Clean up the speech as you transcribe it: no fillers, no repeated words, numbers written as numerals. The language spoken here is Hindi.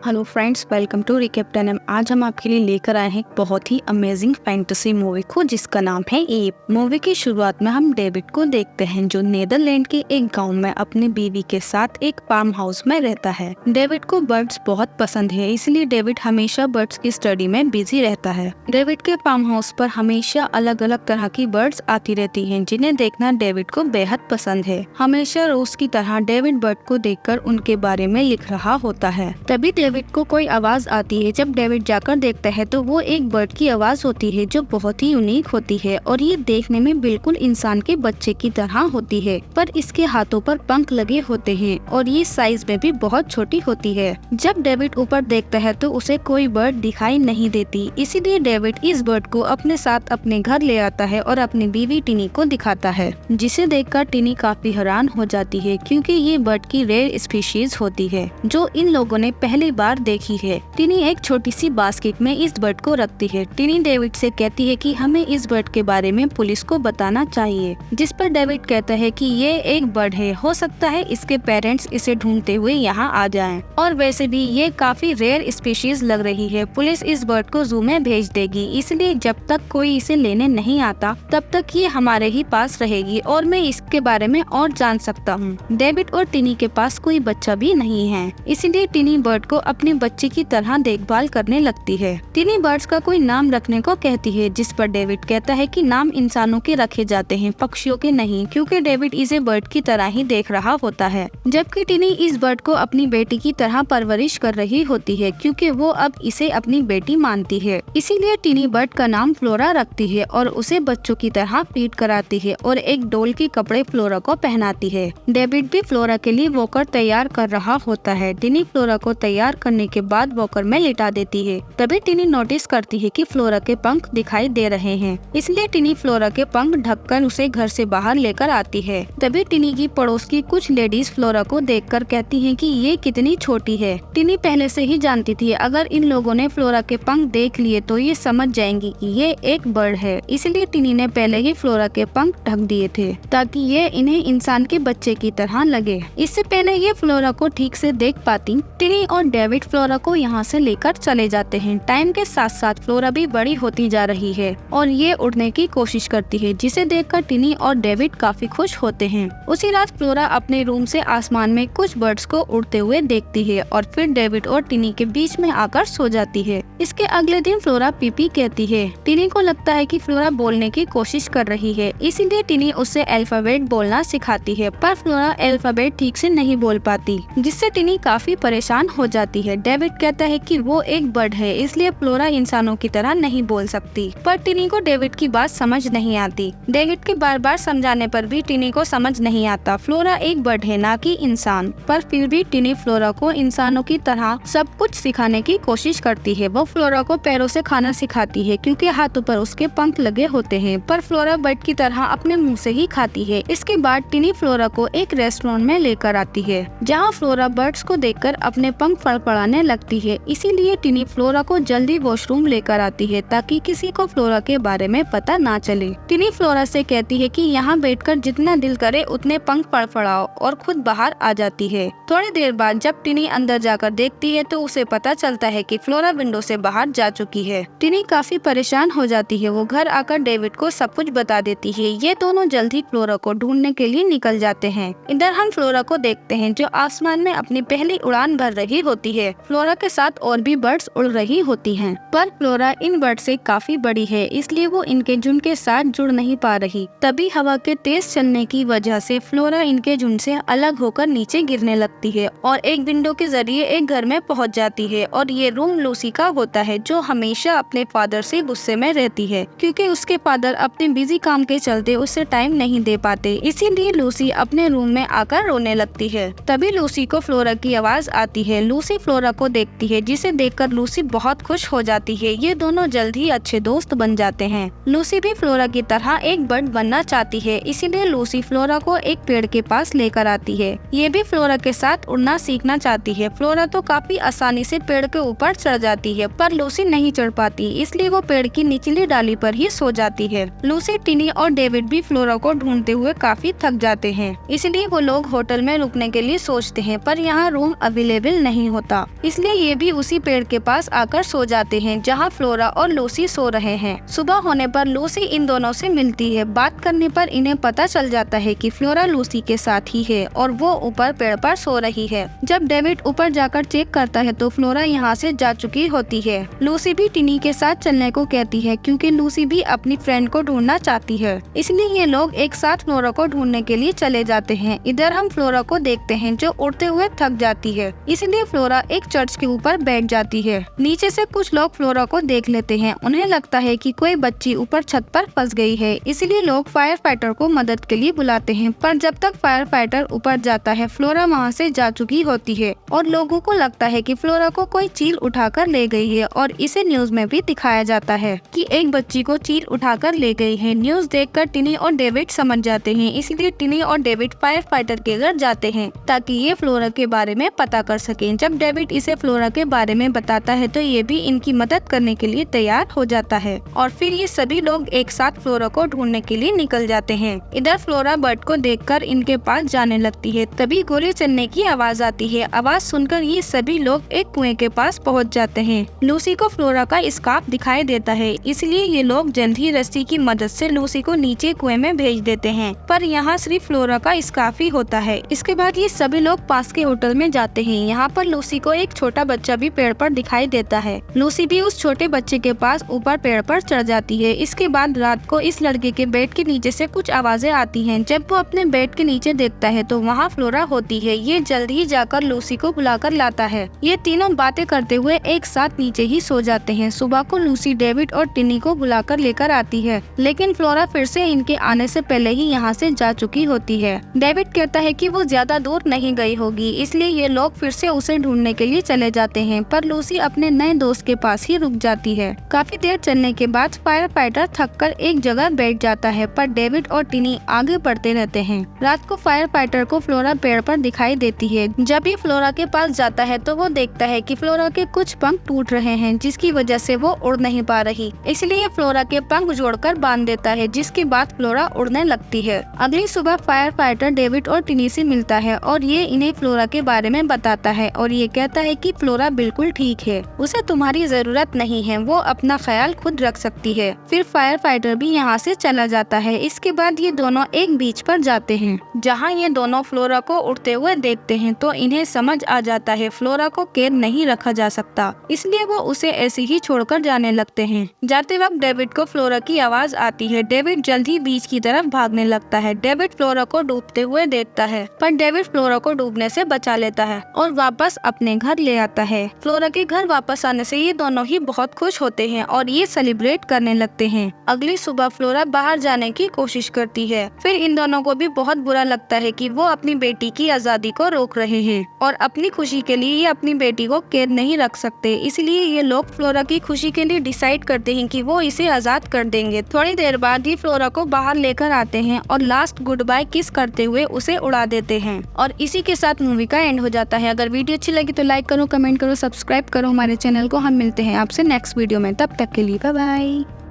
Hello friends, welcome to recap 10M। आज हम आपके लिए लेकर आए हैं एक बहुत ही अमेजिंग फैंटेसी मूवी को जिसका नाम है एप। मूवी की शुरुआत में हम डेविड को देखते हैं जो नीदरलैंड के एक गांव में अपनी बीवी के साथ एक फार्म हाउस में रहता है। डेविड को बर्ड्स बहुत पसंद है, इसलिए डेविड हमेशा बर्ड्स की स्टडी में बिजी रहता है। डेविड के फार्म हाउस पर हमेशा अलग अलग तरह की बर्ड्स आती रहती है जिन्हें देखना डेविड को बेहद पसंद है। हमेशा रोज की तरह डेविड बर्ड को देखकर उनके बारे में लिख रहा होता है। तभी डेविड को कोई आवाज आती है। जब डेविड जाकर देखता है तो वो एक बर्ड की आवाज होती है जो बहुत ही यूनिक होती है और ये देखने में बिल्कुल इंसान के बच्चे की तरह होती है, पर इसके हाथों पर पंख लगे होते हैं और ये साइज में भी बहुत छोटी होती है। जब डेविड ऊपर देखता है तो उसे कोई बर्ड दिखाई नहीं देती, इसीलिए डेविड इस बर्ड को अपने साथ अपने घर ले आता है और अपनी बीवी टिनी को दिखाता है, जिसे देखकर टिनी काफी हैरान हो जाती है क्योंकि ये बर्ड की रेयर स्पीशीज होती है जो इन लोगों ने पहली बार देखी है। टिनी एक छोटी सी बास्केट में इस बर्ड को रखती है। टिनी डेविड से कहती है कि हमें इस बर्ड के बारे में पुलिस को बताना चाहिए, जिस पर डेविड कहता है कि ये एक बर्ड है, हो सकता है इसके पेरेंट्स इसे ढूंढते हुए यहाँ आ जाएं। और वैसे भी ये काफी रेयर स्पीशीज लग रही है, पुलिस इस बर्ड को जू में भेज देगी, इसलिए जब तक कोई इसे लेने नहीं आता तब तक ये हमारे ही पास रहेगी और मैं इसके बारे में और जान सकता हूँ। डेविड और टिनी के पास कोई बच्चा भी नहीं है, इसलिए टिनी बर्ड को अपने बच्चे की तरह देखभाल करने लगती है। टिनी बर्ड्स का कोई नाम रखने को कहती है, जिस पर डेविड कहता है कि नाम इंसानों के रखे जाते हैं, पक्षियों के नहीं, क्योंकि डेविड इसे बर्ड की तरह ही देख रहा होता है। जबकि टिनी इस बर्ड को अपनी बेटी की तरह परवरिश कर रही होती है क्योंकि वो अब इसे अपनी बेटी मानती है। इसीलिए टिनी बर्ड का नाम फ्लोरा रखती है और उसे बच्चों की तरह फीड कराती है और एक डॉल के कपड़े फ्लोरा को पहनाती है। डेविड भी फ्लोरा के लिए वॉकर तैयार कर रहा होता है। टिनी फ्लोरा को तैयार करने के बाद वॉकर में लिटा देती है। तभी टिनी नोटिस करती है कि फ्लोरा के पंख दिखाई दे रहे हैं, इसलिए टिनी फ्लोरा के पंख ढककर उसे घर से बाहर लेकर आती है। तभी टिनी की पड़ोस की कुछ लेडीज फ्लोरा को देखकर कहती हैं कि ये कितनी छोटी है। टिनी पहले से ही जानती थी अगर इन लोगों ने फ्लोरा के पंख देख लिए तो ये समझ जाएंगी कि ये एक बर्ड है, इसलिए टिनी ने पहले ही फ्लोरा के पंख ढक दिए थे ताकि ये इन्हें इंसान के बच्चे की तरह लगे। इससे पहले ये फ्लोरा को ठीक से देख पाती, टिनी और डेविड फ्लोरा को यहाँ से लेकर चले जाते हैं। टाइम के साथ साथ फ्लोरा भी बड़ी होती जा रही है और ये उड़ने की कोशिश करती है, जिसे देखकर टिनी और डेविड काफी खुश होते हैं। उसी रात फ्लोरा अपने रूम से आसमान में कुछ बर्ड्स को उड़ते हुए देखती है और फिर डेविड और टिनी के बीच में आकर सो जाती है। इसके अगले दिन फ्लोरा पीपी कहती है। टिनी को लगता है कि फ्लोरा बोलने की कोशिश कर रही है, इसीलिए टिनी उससे अल्फाबेट बोलना सिखाती है, पर फ्लोरा अल्फाबेट ठीक से नहीं बोल पाती, जिससे टिनी काफी परेशान हो जाती है। डेविड कहता है कि वो एक बर्ड है, इसलिए फ्लोरा इंसानों की तरह नहीं बोल सकती, पर टिनी को डेविड की बात समझ नहीं आती। डेविड के बार बार समझाने पर भी टिनी को समझ नहीं आता फ्लोरा एक बर्ड है, ना कि इंसान। पर फिर भी टिनी फ्लोरा को इंसानों की तरह सब कुछ सिखाने की कोशिश करती है। वो फ्लोरा को पैरों से खाना सिखाती है क्योंकि हाथों पर उसके पंख लगे होते हैं, पर फ्लोरा बर्ड की तरह अपने मुँह से ही खाती है। इसके बाद टिनी फ्लोरा को एक रेस्टोरेंट में लेकर आती है जहाँ फ्लोरा बर्ड्स को देखकर अपने पंख फड़फड़ाने लगती है, इसीलिए टिनी फ्लोरा को जल्दी वॉशरूम लेकर आती है ताकि किसी को फ्लोरा के बारे में पता ना चले। टिनी फ्लोरा से कहती है कि यहाँ बैठकर जितना दिल करे उतने पंख फड़फड़ाओ और खुद बाहर आ जाती है। थोड़ी देर बाद जब टिनी अंदर जाकर देखती है तो उसे पता चलता है कि फ्लोरा विंडो से बाहर जा चुकी है। टिनी काफी परेशान हो जाती है। वो घर आकर डेविड को सब कुछ बता देती है। ये दोनों जल्द ही फ्लोरा को ढूंढने के लिए निकल जाते हैं। इधर हम फ्लोरा को देखते हैं जो आसमान में अपनी पहली उड़ान भर रही होती है। फ्लोरा के साथ और भी बर्ड्स उड़ रही होती हैं, पर फ्लोरा इन बर्ड से काफी बड़ी है, इसलिए वो इनके झुंड के साथ जुड़ नहीं पा रही। तभी हवा के तेज चलने की वजह से फ्लोरा इनके झुंड से अलग होकर नीचे गिरने लगती है और एक विंडो के जरिए एक घर में पहुंच जाती है। और ये रूम लूसी का होता है जो हमेशा अपने फादर से गुस्से में रहती है क्योंकि उसके फादर अपने बिजी काम के चलते उससे टाइम नहीं दे पाते, इसीलिए लूसी अपने रूम में आकर रोने लगती है। तभी लूसी को फ्लोरा की आवाज आती है। लूसी फ्लोरा को देखती है, जिसे देखकर लूसी बहुत खुश हो जाती है। ये दोनों जल्द ही अच्छे दोस्त बन जाते हैं। लूसी भी फ्लोरा की तरह एक बर्ड बनना चाहती है, इसीलिए लूसी फ्लोरा को एक पेड़ के पास लेकर आती है। ये भी फ्लोरा के साथ उड़ना सीखना चाहती है। फ्लोरा तो काफी आसानी से पेड़ के ऊपर चढ़ जाती है, पर लूसी नहीं चढ़ पाती, इसलिए वो पेड़ की निचली डाली पर ही सो जाती है। लूसी, टिनी और डेविड भी फ्लोरा को ढूंढते हुए काफी थक जाते हैं, इसलिए वो लोग होटल में रुकने के लिए सोचते हैं, पर यहाँ रूम अवेलेबल नहीं होता। होता, इसलिए ये भी उसी पेड़ के पास आकर सो जाते हैं जहाँ फ्लोरा और लूसी सो रहे हैं। सुबह होने पर लूसी इन दोनों से मिलती है। बात करने पर इन्हें पता चल जाता है कि फ्लोरा लूसी के साथ ही है और वो ऊपर पेड़ पर सो रही है। जब डेविड ऊपर जाकर चेक करता है तो फ्लोरा यहाँ से जा चुकी होती है। लूसी भी टिनी के साथ चलने को कहती है क्योंकि लूसी भी अपनी फ्रेंड को ढूंढना चाहती है, इसलिए ये लोग एक साथ फ्लोरा को ढूंढने के लिए चले जाते हैं। इधर हम फ्लोरा को देखते हैं जो उड़ते हुए थक जाती है, इसलिए फ्लोरा एक चर्च के ऊपर बैठ जाती है। नीचे से कुछ लोग फ्लोरा को देख लेते हैं। उन्हें लगता है कि कोई बच्ची ऊपर छत पर फंस गई है, इसलिए लोग फायर फाइटर को मदद के लिए बुलाते हैं। पर जब तक फायर फाइटर ऊपर जाता है फ्लोरा वहाँ से जा चुकी होती है और लोगों को लगता है कि फ्लोरा को कोई चील उठाकर ले गई है और इसे न्यूज में भी दिखाया जाता है कि एक बच्ची को चील उठाकर ले गई है। न्यूज देखकर टिनी और डेविड समझ जाते हैं, इसलिए टिनी और डेविड फायर फाइटर के घर जाते हैं ताकि ये फ्लोरा के बारे में पता कर सकें। जब डेविड इसे फ्लोरा के बारे में बताता है तो ये भी इनकी मदद करने के लिए तैयार हो जाता है और फिर ये सभी लोग एक साथ फ्लोरा को ढूंढने के लिए निकल जाते हैं। इधर फ्लोरा बर्ड को देखकर इनके पास जाने लगती है। तभी गोली चलने की आवाज आती है। आवाज सुनकर ये सभी लोग एक कुएं के पास पहुंच जाते हैं। लूसी को फ्लोरा का स्कार्फ दिखाई देता है, इसलिए ये लोग जल्द ही रस्सी की मदद से लूसी को नीचे कुएं में भेज देते हैं, पर यहाँ सिर्फ फ्लोरा का स्कार्फ ही होता है। इसके बाद ये सभी लोग पास के होटल में जाते हैं। यहाँ पर लूसी को एक छोटा बच्चा भी पेड़ पर दिखाई देता है। लूसी भी उस छोटे बच्चे के पास ऊपर पेड़ पर चढ़ जाती है। इसके बाद रात को इस लड़के के बेड के नीचे से कुछ आवाजें आती हैं। जब वो अपने बेड के नीचे देखता है तो वहाँ फ्लोरा होती है। ये जल्द ही जाकर लूसी को बुलाकर लाता है। ये तीनों बातें करते हुए एक साथ नीचे ही सो जाते हैं। सुबह को लूसी डेविड और टिनी को बुलाकर लेकर आती है, लेकिन फ्लोरा फिर से इनके आने से पहले ही यहाँ से जा चुकी होती है। डेविड कहता है कि वो ज्यादा दूर नहीं गई होगी, इसलिए ये लोग फिर से उसे ढूंढने के लिए चले जाते हैं, पर लूसी अपने नए दोस्त के पास ही रुक जाती है। काफी देर चलने के बाद फायर फाइटर थककर एक जगह बैठ जाता है, पर डेविड और टिनी आगे बढ़ते रहते हैं। रात को फायर फाइटर को फ्लोरा पेड़ पर दिखाई देती है। जब ये फ्लोरा के पास जाता है तो वो देखता है कि फ्लोरा के कुछ पंख टूट रहे हैं, जिसकी वजह से वो उड़ नहीं पा रही, इसलिए फ्लोरा के पंख जोड़कर बांध देता है, जिसके बाद फ्लोरा उड़ने लगती है। अगली सुबह फायर फाइटर डेविड और टिनी से मिलता है और ये इन्हें फ्लोरा के बारे में बताता है और ये कहता है कि फ्लोरा बिल्कुल ठीक है, उसे तुम्हारी जरूरत नहीं है, वो अपना ख्याल खुद रख सकती है। फिर फायर फाइटर भी यहाँ से चला जाता है। इसके बाद ये दोनों एक बीच पर जाते हैं, जहाँ ये दोनों फ्लोरा को उड़ते हुए देखते हैं तो इन्हें समझ आ जाता है फ्लोरा को कैद नहीं रखा जा सकता, इसलिए वो उसे ऐसे ही छोड़कर जाने लगते हैं। जाते वक्त डेविड को फ्लोरा की आवाज आती है। डेविड जल्द ही बीच की तरफ भागने लगता है। डेविड फ्लोरा को डूबते हुए देखता है, पर डेविड फ्लोरा को डूबने से बचा लेता है और वापस अपने घर ले आता है। फ्लोरा के घर वापस आने से ये दोनों ही बहुत खुश होते हैं और ये सेलिब्रेट करने लगते हैं। अगली सुबह फ्लोरा बाहर जाने की कोशिश करती है। फिर इन दोनों को भी बहुत बुरा लगता है कि वो अपनी बेटी की आजादी को रोक रहे हैं और अपनी खुशी के लिए ये अपनी बेटी को कैद नहीं रख सकते, इसलिए ये लोग फ्लोरा की खुशी के लिए डिसाइड करते हैं कि वो इसे आजाद कर देंगे। थोड़ी देर बाद ही फ्लोरा को बाहर लेकर आते हैं और लास्ट गुड बाय किस करते हुए उसे उड़ा देते हैं और इसी के साथ मूवी का एंड हो जाता है। अगर वीडियो अच्छी लगी तो लाइक करो, कमेंट करो, सब्सक्राइब करो हमारे चैनल को। हम मिलते हैं आपसे नेक्स्ट वीडियो में, तब तक के लिए बाय बाय।